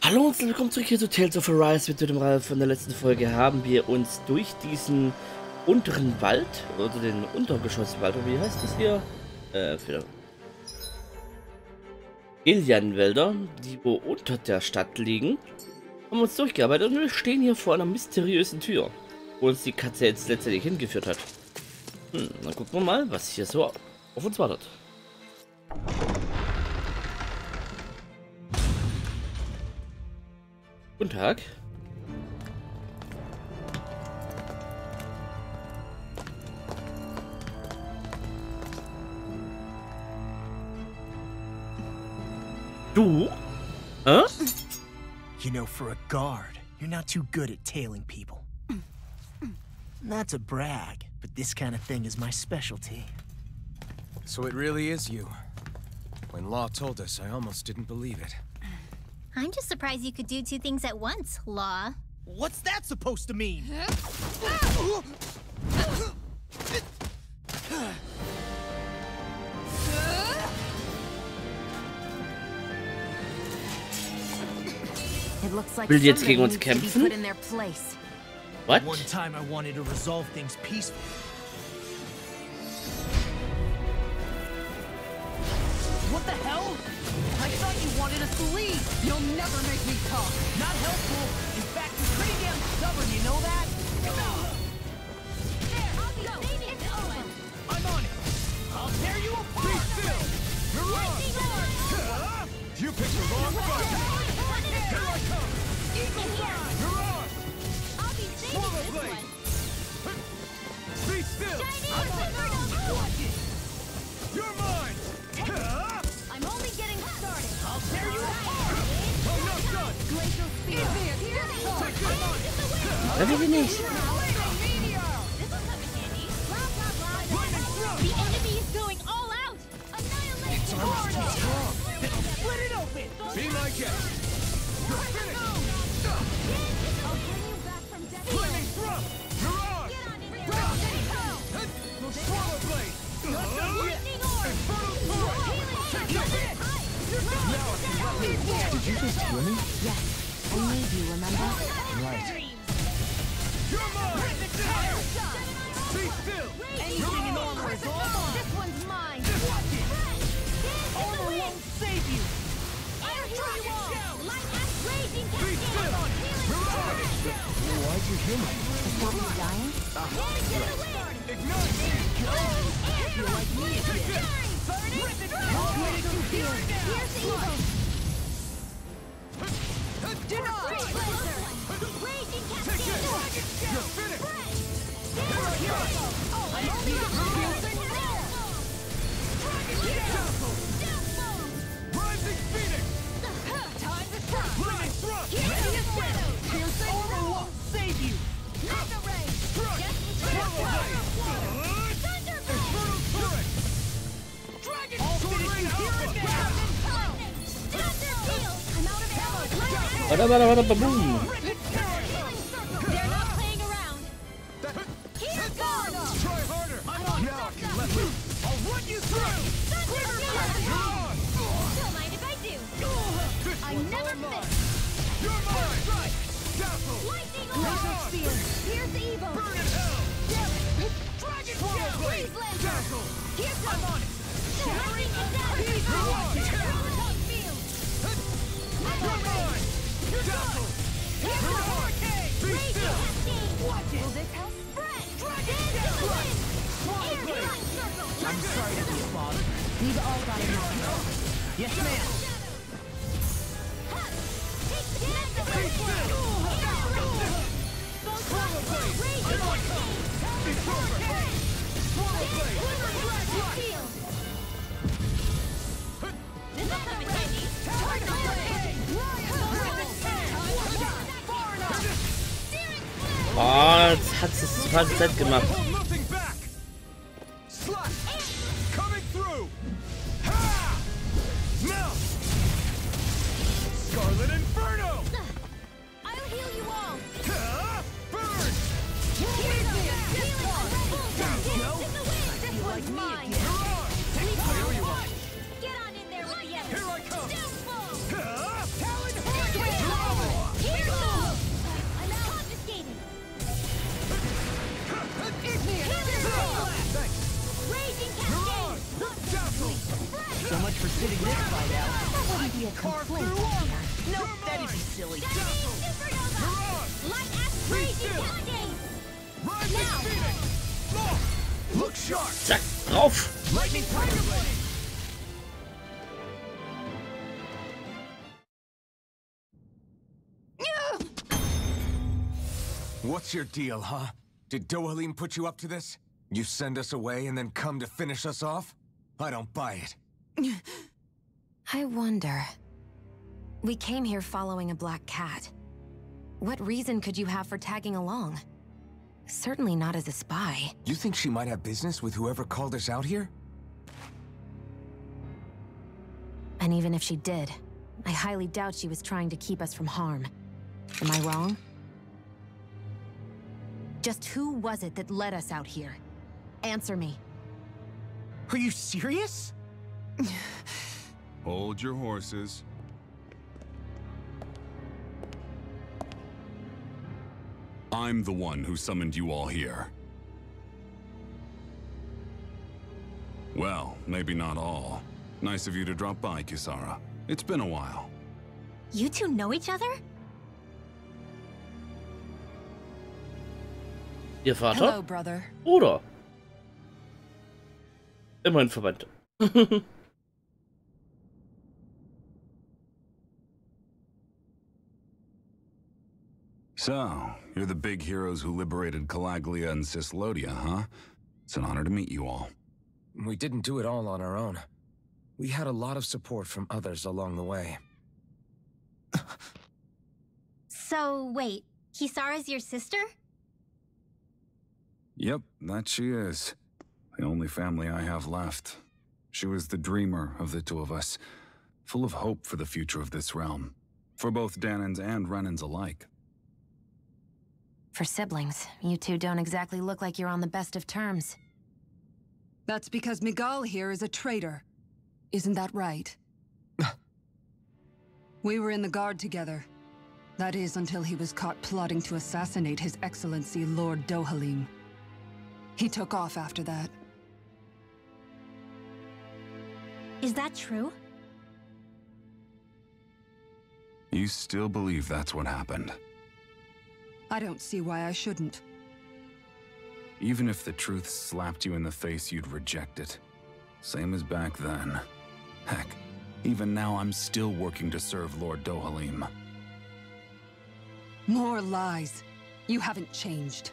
Hallo und willkommen zurück hier zu Tales of Berseria. Mit dem Ralf von der letzten Folge haben wir uns durch diesen unteren Wald, oder den Untergeschosswald, oder wie heißt das hier? Für Ilianwälder, die wo unter der Stadt liegen, haben uns durchgearbeitet und wir stehen hier vor einer mysteriösen Tür, wo uns die Katze jetzt letztendlich hingeführt hat. Dann gucken wir mal, was hier so auf uns wartet. Guten Tag. Du? Huh? You know, for a guard, you're not too good at tailing people. Not to brag, but this kind of thing is my specialty. So it really is you. When Law told us, I almost didn't believe it. I'm just surprised you could do two things at once, Law. What's that supposed to mean? It looks like Will die jetzt gegen uns somebody needs to kämpfen? be put in their place. What? One time I wanted to resolve things peacefully. What the hell? I thought you wanted us to leave. You'll never make me talk. Not helpful. In fact, you're pretty damn stubborn, you know that? There, I'll be saving it. I'm on it. I'll tear you apart. Be still. You're wrong. You picked the wrong fight. Here I come. Eagle fire. You're on. I'll be saving Swallow this blade. one. Be still. Watch it. You're mine. I'm only getting started. I'll tear you apart. I'm not done. Glacial speed. Take it on. Weiß ich nicht. This will come in handy. Blah, blah, blah. The enemy is going all out. Annihilation. Split it open. Be my guest. You're finished. I'll bring you back from death. Flaming thrust. You're on. Get on in there. Swallow blade. Lightning orb. Infernal sword. Take it. Now I can let loose. Did you just hear me? Yes, I need you, remember? Right. You're mine. Be still. Anything in armor is all mine. This one's mine. Watch it. Armor won't save you. I'll heal you all. Light and raging Be still. You're on. Why'd you hear me? Is Bobby dying? Ignite. Here's the evil. Raging cascade. You're finished. Rising Phoenix. Flaming thrust. Armor won't save you. Swallow blade. Infernal turret. I'll finish you here and now. Warte, boom. They're not playing around. Here goes. Try harder. Now I can let loose. I'll run you through. You're on. Don't mind if I do. This I one's never all mine. miss. You're mine. Dazzle. Lightning Laser orb. spear. Here's the evil. Burn in hell. Dragon Swallow tail. blade. Dazzle. Here's I'm on it. Lightning is down. You're on. Field. You're mine. Dazzle. Here's the hurricane. Be still. Watch it. Will this help? Spread. Dragon. Swallow blade. I'm sorry to be a bother. We've all got enough. Yes, ma'am. Be still. Swallow blade. It's over. Swallow blade. Oh, jetzt hat es die ganze Zeit gemacht. Hold nothing back. Slash. Coming through. Ha! Now. Scarlet Inferno. I'll heal you all. Ha! Burn. This one's mine. You're on. I owe you one. Get on in there with the others. Here I come. Downfall. Ha! Talon Hurricane. a complaint out here. Nope, that'd be silly. Dynamite supernova! Light ass crazy now! Look sharp! Zack, drauf! Lightning tiger blade! What's your deal, huh? Did Dohalim put you up to this? You send us away and then come to finish us off? I don't buy it. I wonder. We came here following a black cat. What reason could you have for tagging along? Certainly not as a spy. You think she might have business with whoever called us out here? And even if she did, I highly doubt she was trying to keep us from harm. Am I wrong? Just who was it that led us out here? Answer me. Are you serious? Hold your horses. I'm the one who summoned you all here. Well, maybe not all. Nice of you to drop by, Kisara. It's been a while. You two know each other? Ihr Vater? Hello, brother. Oder? Immerhin Verwandte. So, you're the big heroes who liberated Calaglia and Cislodia, huh? It's an honor to meet you all. We didn't do it all on our own. We had a lot of support from others along the way. So, wait. Kisara's your sister? Yep, that she is. The only family I have left. She was the dreamer of the two of us, full of hope for the future of this realm, for both Danans and Renans alike. For siblings, you two don't exactly look like you're on the best of terms. That's because Miguel here is a traitor. Isn't that right? We were in the Guard together. That is, until he was caught plotting to assassinate His Excellency Lord Dohalim. He took off after that. Is that true? You still believe that's what happened? I don't see why I shouldn't. Even if the truth slapped you in the face, you'd reject it. Same as back then. Heck, even now I'm still working to serve Lord Dohalim. More lies. You haven't changed.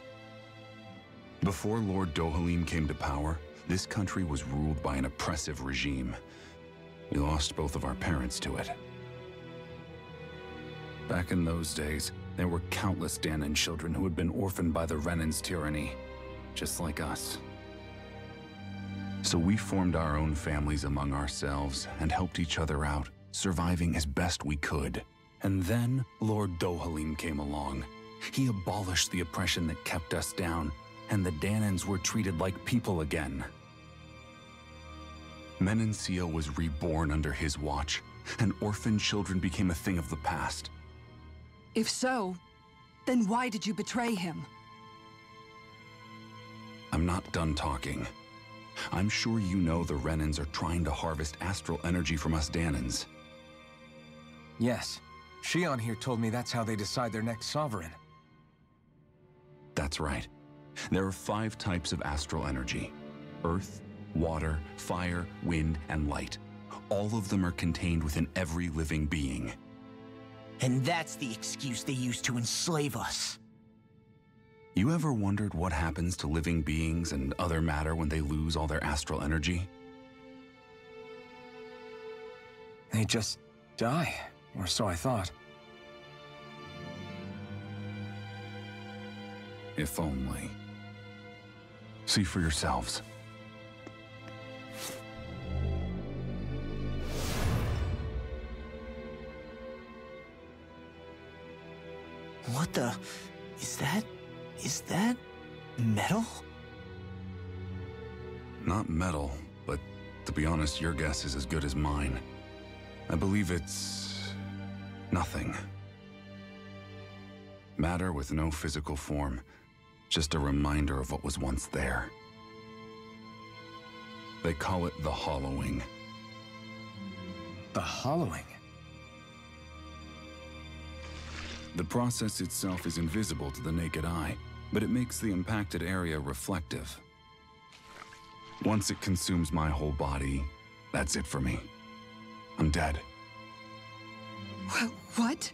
Before Lord Dohalim came to power, this country was ruled by an oppressive regime. We lost both of our parents to it. Back in those days, there were countless Danan children who had been orphaned by the Renan's tyranny, just like us. So we formed our own families among ourselves and helped each other out, surviving as best we could. And then Lord Dohalim came along. He abolished the oppression that kept us down, and the Danans were treated like people again. Menancia was reborn under his watch, and orphaned children became a thing of the past. If so, then why did you betray him? I'm not done talking. I'm sure you know the Renans are trying to harvest astral energy from us Danans. Yes. Shion here told me that's how they decide their next sovereign. That's right. There are 5 types of astral energy: earth, water, fire, wind, and light. All of them are contained within every living being. And that's the excuse they use to enslave us. You ever wondered what happens to living beings and other matter when they lose all their astral energy? They just die, or so I thought. If only. See for yourselves. What the... Is that metal? Not metal, but to be honest, your guess is as good as mine. I believe it's... nothing. Matter with no physical form. Just a reminder of what was once there. They call it the hollowing. The hollowing? The process itself is invisible to the naked eye, but it makes the impacted area reflective. Once it consumes my whole body, that's it for me. I'm dead. What?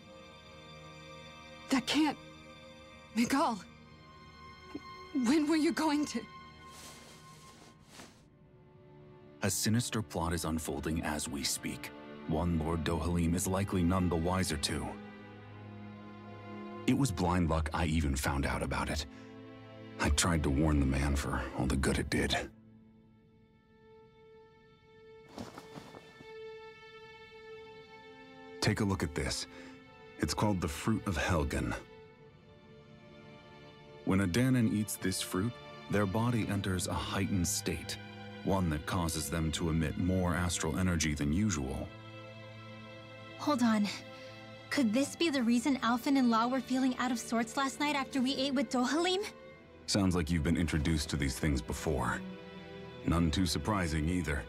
That can't... Miguel, when were you going to... A sinister plot is unfolding as we speak. One Lord Dohalim is likely none the wiser to. It was blind luck I even found out about it. I tried to warn the man for all the good it did. Take a look at this. It's called the Fruit of Helgen. When a Dahnan eats this fruit, their body enters a heightened state, one that causes them to emit more astral energy than usual. Hold on. Could this be the reason Alphen and Lau were feeling out of sorts last night after we ate with Dohalim? Sounds like you've been introduced to these things before. None too surprising either.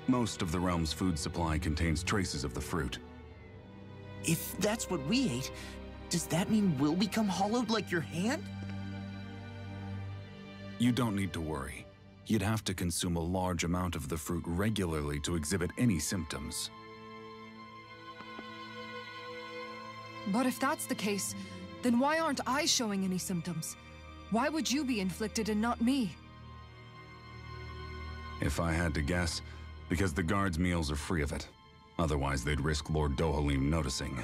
Most of the realm's food supply contains traces of the fruit. If that's what we ate, does that mean we'll become hollowed like your hand? You don't need to worry. You'd have to consume a large amount of the fruit regularly to exhibit any symptoms. But if that's the case, then why aren't I showing any symptoms? Why would you be inflicted and not me? If I had to guess, because the guards' meals are free of it. Otherwise, they'd risk Lord Dohalim noticing.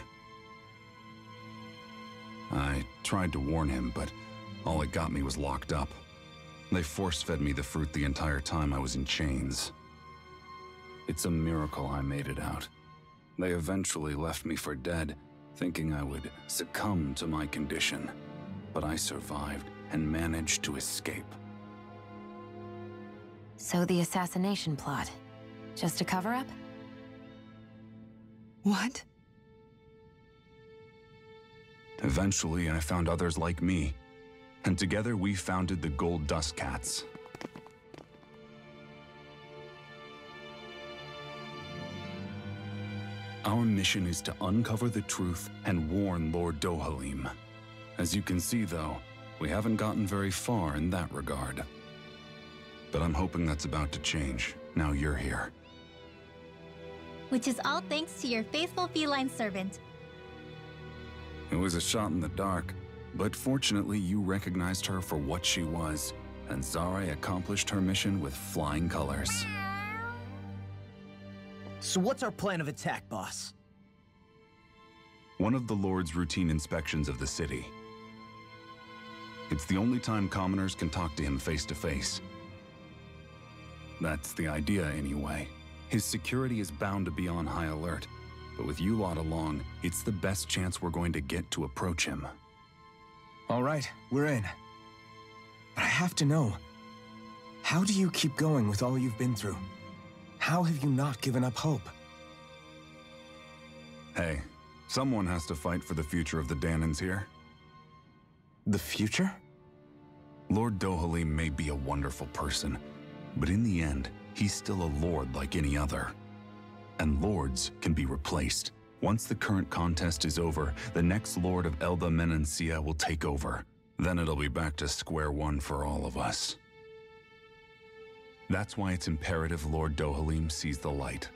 I tried to warn him, but all it got me was locked up. They force-fed me the fruit the entire time I was in chains. It's a miracle I made it out. They eventually left me for dead, thinking I would succumb to my condition. But I survived and managed to escape. So the assassination plot, just a cover-up? What? Eventually, I found others like me, and together we founded the Gold Dust Cats. Our mission is to uncover the truth and warn Lord Dohalim. As you can see, though, we haven't gotten very far in that regard. But I'm hoping that's about to change, now you're here. Which is all thanks to your faithful feline servant. It was a shot in the dark, but fortunately you recognized her for what she was, and Zare accomplished her mission with flying colors. So what's our plan of attack, boss? One of the Lord's routine inspections of the city. It's the only time commoners can talk to him face to face. That's the idea, anyway. His security is bound to be on high alert, but with you lot along, it's the best chance we're going to get to approach him. All right, we're in. But I have to know, how do you keep going with all you've been through? How have you not given up hope? Hey, someone has to fight for the future of the Dahnans here. The future? Lord Dohalim may be a wonderful person, but in the end, he's still a lord like any other. And lords can be replaced. Once the current contest is over, the next lord of Elda Menancia will take over. Then it'll be back to square one for all of us. That's why it's imperative Lord Dohalim sees the light.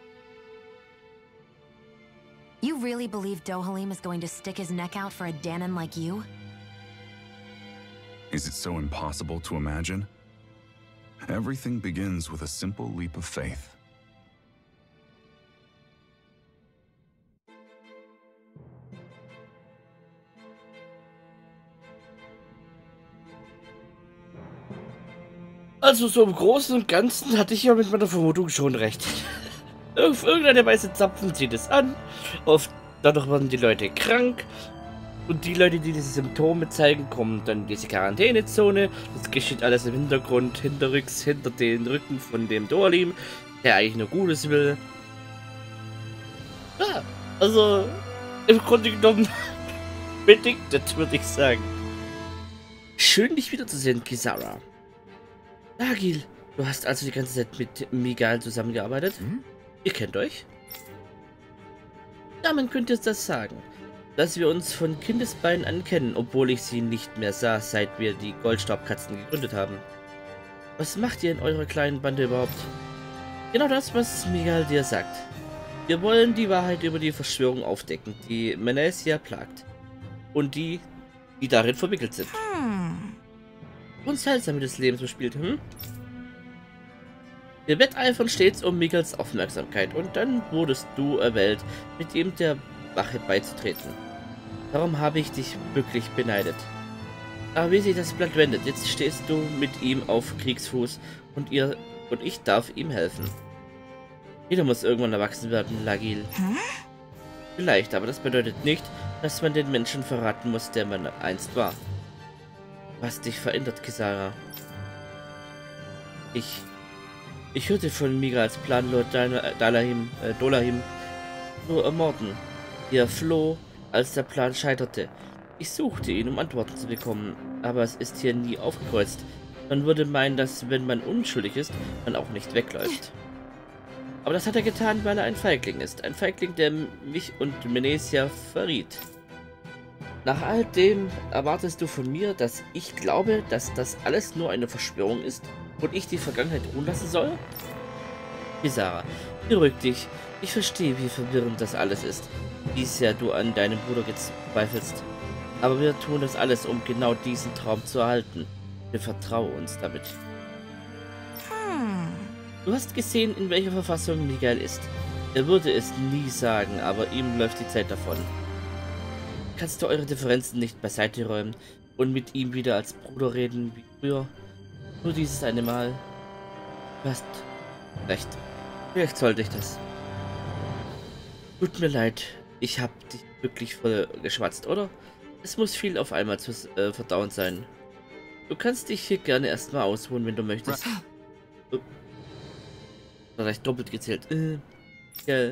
You really believe Dohalim is going to stick his neck out for a Dahnan like you? Is it so impossible to imagine? Everything begins with a simple leap of faith. Also so im Großen und Ganzen hatte ich ja mit meiner Vermutung schon recht. Auf irgendeine Weise zapfen sie das an, dadurch werden die Leute krank und die Leute, die diese Symptome zeigen, kommen dann in diese Quarantänezone. Das geschieht alles im Hintergrund, hinterrücks, hinter den Rücken von dem Dohalim, der eigentlich nur Gutes will. Ja, also im Grunde genommen bedingt, würde ich sagen. Schön, dich wiederzusehen, Kisara. Nagil, du hast also die ganze Zeit mit Miguel zusammengearbeitet? Ihr kennt euch? Ja, man könnte es das sagen. dass wir uns von Kindesbeinen an kennen, obwohl ich sie nicht mehr sah, seit wir die Goldstaubkatzen gegründet haben. Was macht ihr in eurer kleinen Bande überhaupt? Genau das, was Miguel dir sagt. Wir wollen die Wahrheit über die Verschwörung aufdecken, die Menesia plagt. Und die darin verwickelt sind. Und seltsam, wie das Leben so spielt, hm? Wir wetteifern stets um Miguels Aufmerksamkeit und dann wurdest du erwählt, mit ihm der Wache beizutreten. Darum habe ich dich wirklich beneidet. Aber wie sich das Blatt wendet, jetzt stehst du mit ihm auf Kriegsfuß und ich darf ihm helfen. Jeder muss irgendwann erwachsen werden, Lagil. Vielleicht, aber das bedeutet nicht, dass man den Menschen verraten muss, der man einst war. Was dich verändert, Kisara. Ich hörte von Miguels Plan, Lord Dolahim zu ermorden. Er floh, als der Plan scheiterte. Ich suchte ihn, um Antworten zu bekommen, aber es ist hier nie aufgekreuzt. Man würde meinen, dass, wenn man unschuldig ist, man auch nicht wegläuft. Aber das hat er getan, weil er ein Feigling ist. Ein Feigling, der mich und Menesia verriet. Nach all dem erwartest du von mir, dass ich glaube, dass das alles nur eine Verschwörung ist und ich die Vergangenheit ruhen lassen soll? Kisara, beruhig dich. Ich verstehe, wie verwirrend das alles ist, wie sehr du an deinem Bruder zweifelst. Aber wir tun das alles, um genau diesen Traum zu erhalten. Wir vertrauen uns damit. Du hast gesehen, in welcher Verfassung Miguel ist. Er würde es nie sagen, aber ihm läuft die Zeit davon. Kannst du eure Differenzen nicht beiseite räumen und mit ihm wieder als Bruder reden wie früher? Nur dieses eine Mal. Du hast recht. Vielleicht sollte ich das. Tut mir leid, ich habe dich wirklich voll geschwatzt, oder? Es muss viel auf einmal zu verdauen sein. Du kannst dich hier gerne erstmal ausruhen, wenn du möchtest. Vielleicht doppelt gezählt. Ja.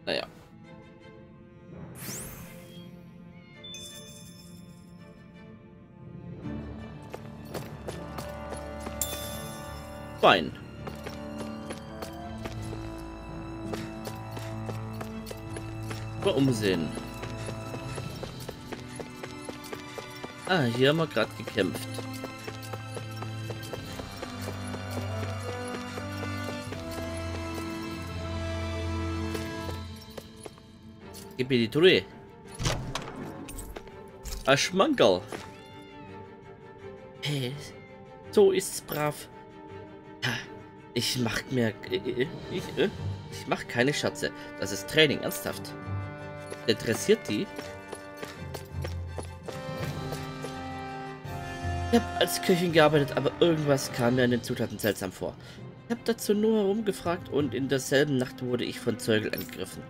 Naja. Fein. Mal umsehen. Ah, hier haben wir gerade gekämpft. Gib mir die Truhe. Ein Schmankerl. Hey, so ist's brav. Ha, ich mach keine Scherze. Das ist Training, ernsthaft. Interessiert die? Ich habe als Köchin gearbeitet, aber irgendwas kam mir an den Zutaten seltsam vor. Ich habe dazu nur herumgefragt und in derselben Nacht wurde ich von Zeugel angegriffen.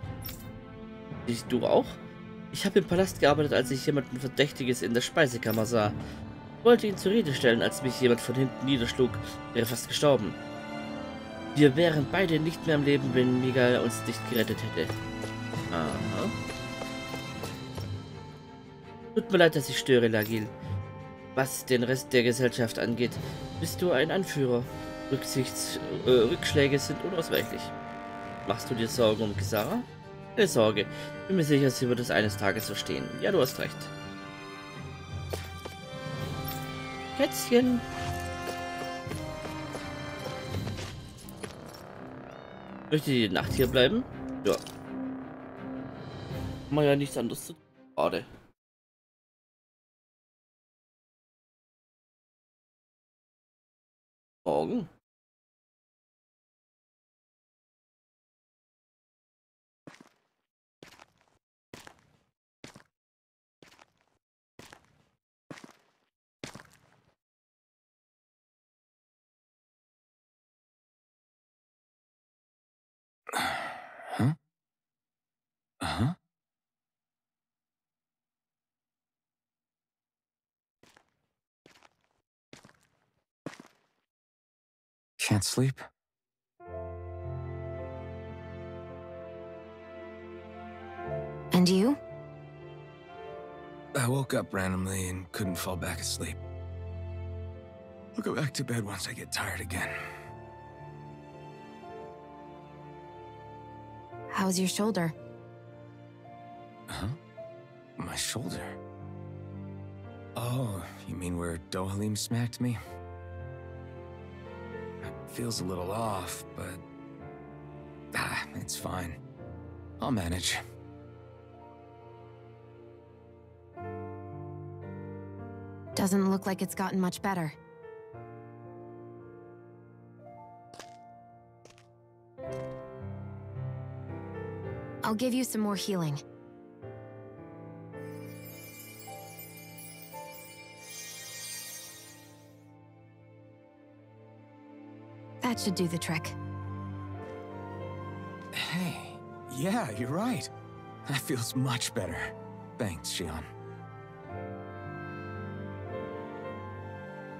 Du auch? Ich habe im Palast gearbeitet, als ich jemanden Verdächtiges in der Speisekammer sah. Ich wollte ihn zur Rede stellen, als mich jemand von hinten niederschlug. Wäre fast gestorben. Wir wären beide nicht mehr am Leben, wenn Miguel uns nicht gerettet hätte. Aha. Tut mir leid, dass ich störe, Lagil. Was den Rest der Gesellschaft angeht, bist du ein Anführer. Rückschläge sind unausweichlich. Machst du dir Sorgen um Kisara? Keine Sorge. Bin mir sicher, sie wird es eines Tages verstehen. Ja, du hast recht. Kätzchen. Möchte die Nacht hier bleiben? Ja. Haben wir ja nichts anderes zu tun. Schade. Morgen. Huh? Uh-huh. Can't sleep? And you? I woke up randomly and couldn't fall back asleep. I'll go back to bed once I get tired again. How's your shoulder? Huh? My shoulder. Oh, you mean where Dohalim smacked me? It feels a little off, but... it's fine. I'll manage. Doesn't look like it's gotten much better. I'll give you some more healing. That should do the trick. Hey, yeah, you're right. That feels much better. Thanks, Shion.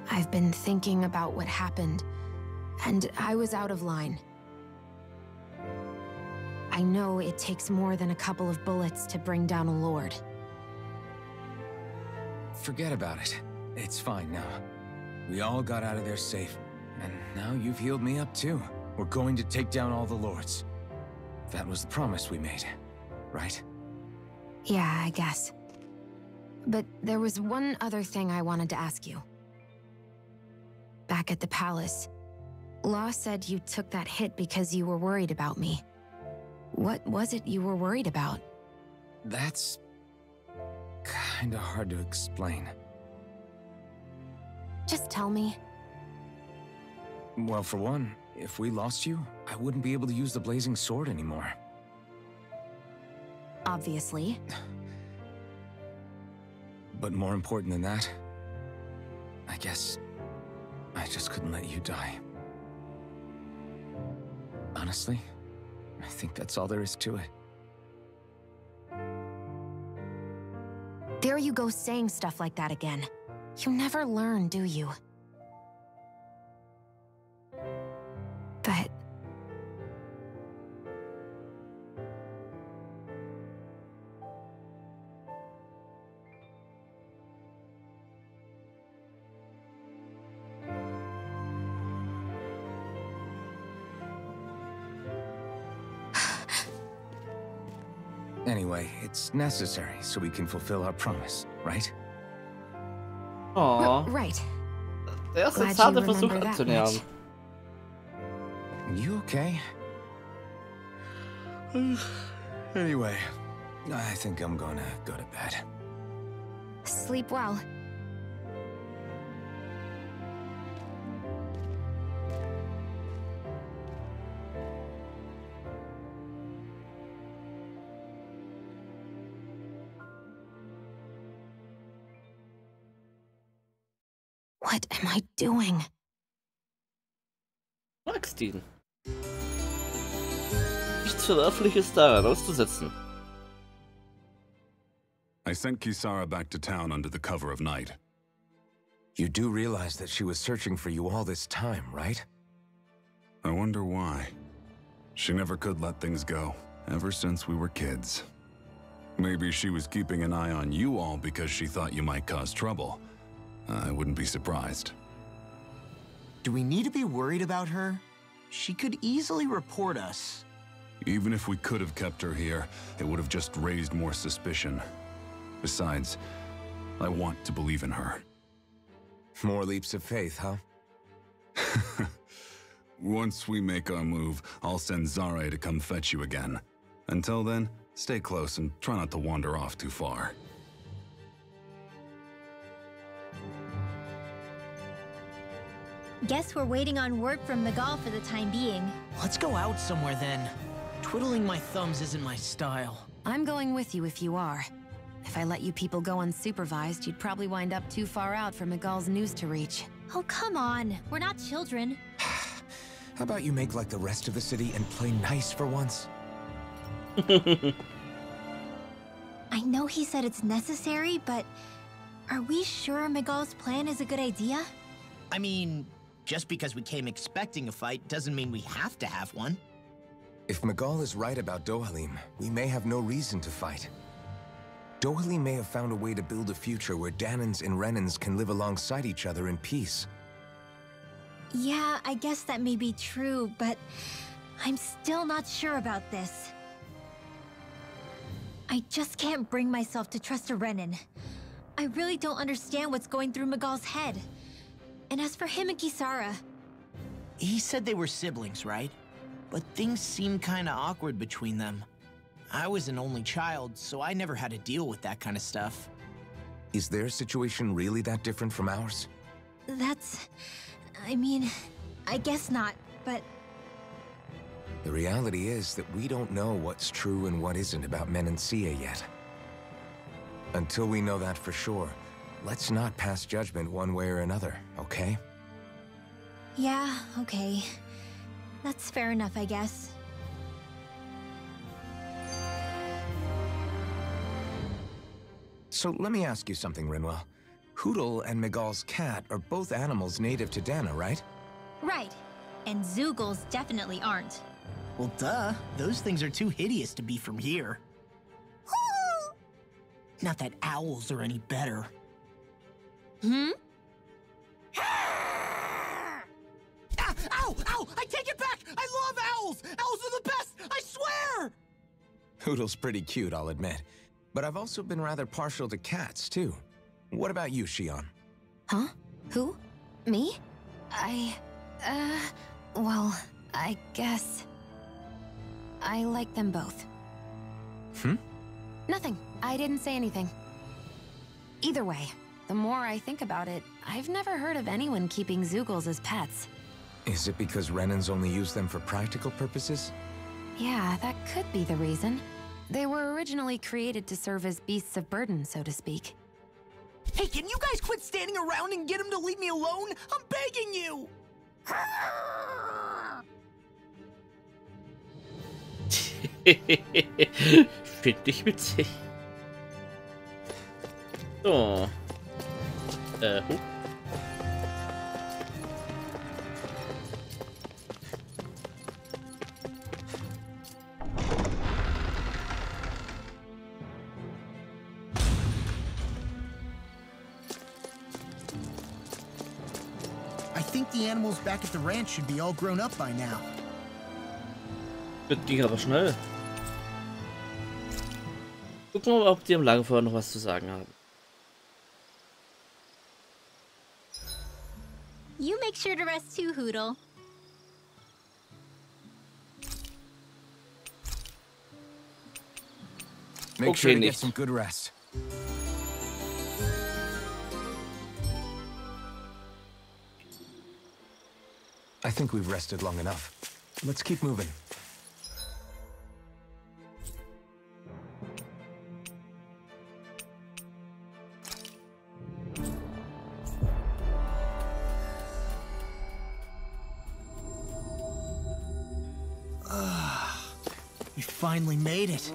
I've been thinking about what happened, and I was out of line. I know it takes more than a couple of bullets to bring down a lord. Forget about it. It's fine now. We all got out of there safe, and now you've healed me up too. We're going to take down all the lords. That was the promise we made, right? Yeah, I guess. But there was one other thing I wanted to ask you. Back at the palace, Law said you took that hit because you were worried about me. What was it you were worried about? That's... kinda hard to explain. Just tell me. Well, for one, if we lost you, I wouldn't be able to use the blazing sword anymore. Obviously. But more important than that, I guess I just couldn't let you die. Honestly, I think that's all there is to it. There you go saying stuff like that again. You never learn, do you? But... Anyway, it's necessary so we can fulfill our promise, right? Oh, Right. der erste Glad zarte you Versuch remember that anzunähern. much. You okay? Anyway, I think I'm gonna go to bed. Sleep well. What am I doing? Magst ihn. Nichts Verwerfliches daran auszusetzen. I sent Kisara back to town under the cover of night. You do realize that she was searching for you all this time, right? I wonder why. She never could let things go, ever since we were kids. Maybe she was keeping an eye on you all because she thought you might cause trouble. I wouldn't be surprised. Do we need to be worried about her? She could easily report us. Even if we could have kept her here, it would have just raised more suspicion. Besides, I want to believe in her. More leaps of faith, huh? Once we make our move, I'll send Zare to come fetch you again. Until then, stay close and try not to wander off too far. Guess we're waiting on word from Miguel for the time being. Let's go out somewhere then. Twiddling my thumbs isn't my style. I'm going with you if you are. If I let you people go unsupervised, you'd probably wind up too far out for Miguel's news to reach. Oh, come on. We're not children. How about you make like the rest of the city and play nice for once? I know he said it's necessary, but are we sure Miguel's plan is a good idea? I mean, just because we came expecting a fight doesn't mean we have to have one. If Miguel is right about Dohalim, we may have no reason to fight. Dohalim may have found a way to build a future where Dahnans and Renans can live alongside each other in peace. Yeah, I guess that may be true, but I'm still not sure about this. I just can't bring myself to trust a Renin. I really don't understand what's going through Miguel's head. And as for him and Kisara... He said they were siblings, right? But things seemed kinda awkward between them. I was an only child, so I never had to deal with that kind of stuff. Is their situation really that different from ours? That's... I mean, I guess not, but... The reality is that we don't know what's true and what isn't about Menancia yet. Until we know that for sure, let's not pass judgment one way or another, okay? Yeah, okay. That's fair enough, I guess. So let me ask you something, Rinwell. Hootle and Miguel's cat are both animals native to Dahna, right? Right. And Zoogles definitely aren't. Well, duh. Those things are too hideous to be from here. Not that owls are any better. Hmm? Ow! Ow! I take it back! I love owls! Owls are the best! I swear! Hootle's pretty cute, I'll admit. But I've also been rather partial to cats, too. What about you, Shion? Huh? Who? Me? Well, I guess... I like them both. Nothing. I didn't say anything. Either way, the more I think about it, I've never heard of anyone keeping Zoogles as pets. Is it because Renins only use them for practical purposes? Yeah, that could be the reason. They were originally created to serve as beasts of burden, so to speak. Hey, can you guys quit standing around and get him to leave me alone? I'm begging you! Finde ich witzig. So. I think the animals back at the ranch should be all grown up by now. Das ging aber schnell. Gucken wir mal, ob die im Lagerfeuer noch was zu sagen haben. You make sure to rest too, Hootle. Make sure to get nicht. some good rest. I think we've rested long enough. Let's keep moving. We finally made it.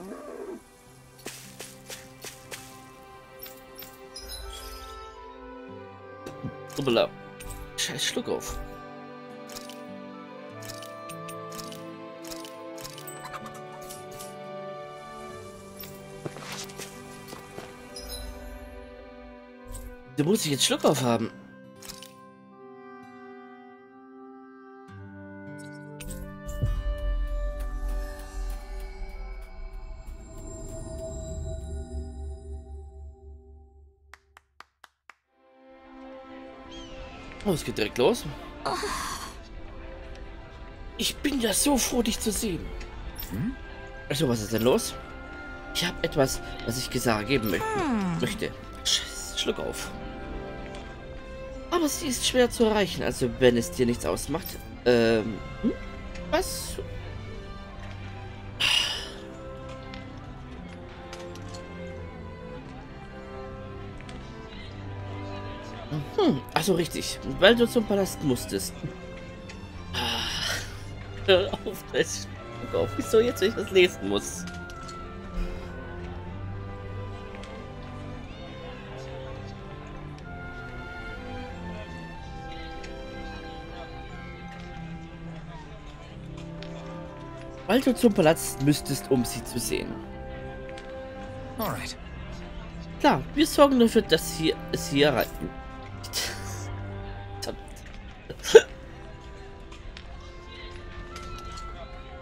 Hoppala. Scheiß Schluck auf. Da muss ich jetzt Schluck auf haben. Oh, es geht direkt los. Ich bin ja so froh, dich zu sehen. Also, was ist denn los? Ich habe etwas, was ich Kisara geben möchte. Scheiß, Schluck auf. Aber sie ist schwer zu erreichen, also wenn es dir nichts ausmacht. Was? Also richtig, weil du zum Palast musstest. Hör auf, Schluck auf. Wieso jetzt, wenn ich das lesen muss? Weil du zum Palast müsstest, um sie zu sehen. Alright. Klar, wir sorgen dafür, dass sie erreichen.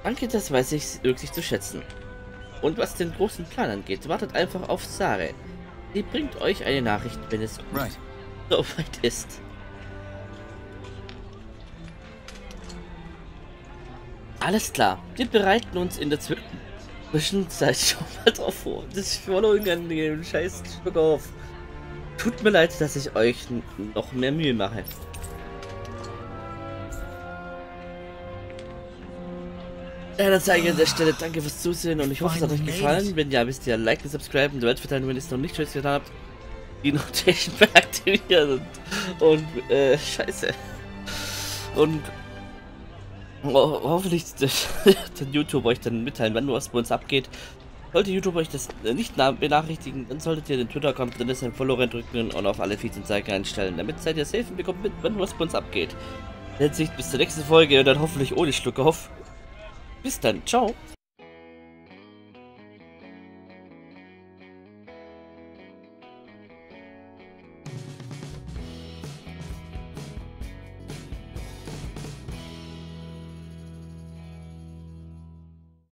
Danke, das weiß ich wirklich zu schätzen. Und was den großen Plan angeht, wartet einfach auf Sare. Sie bringt euch eine Nachricht, wenn es soweit ist. Alles klar, wir bereiten uns in der Zwischenzeit schon mal drauf vor. Das ist voll unangenehm, scheiß Stück auf. Tut mir leid, dass ich euch noch mehr Mühe mache. Ja, dann sage ich an der Stelle danke fürs Zusehen und ich hoffe, es hat euch gefallen. Wenn ja, wisst ihr, liken, subscriben, die Welt verteilen, wenn ihr es noch nicht schon getan habt. Die Notification aktivieren und scheiße. Und hoffentlich dann YouTube euch dann mitteilen, wann was bei uns abgeht. Sollte YouTube euch das nicht benachrichtigen, dann solltet ihr den Twitter-Account drin ist, ein Follow reindrücken und auf alle Feeds und Zeichen einstellen. Damit seid ihr safe und bekommt mit, wann was bei uns abgeht. Jetzt bis zur nächsten Folge und dann hoffentlich ohne Schluck auf. Bis dann, ciao.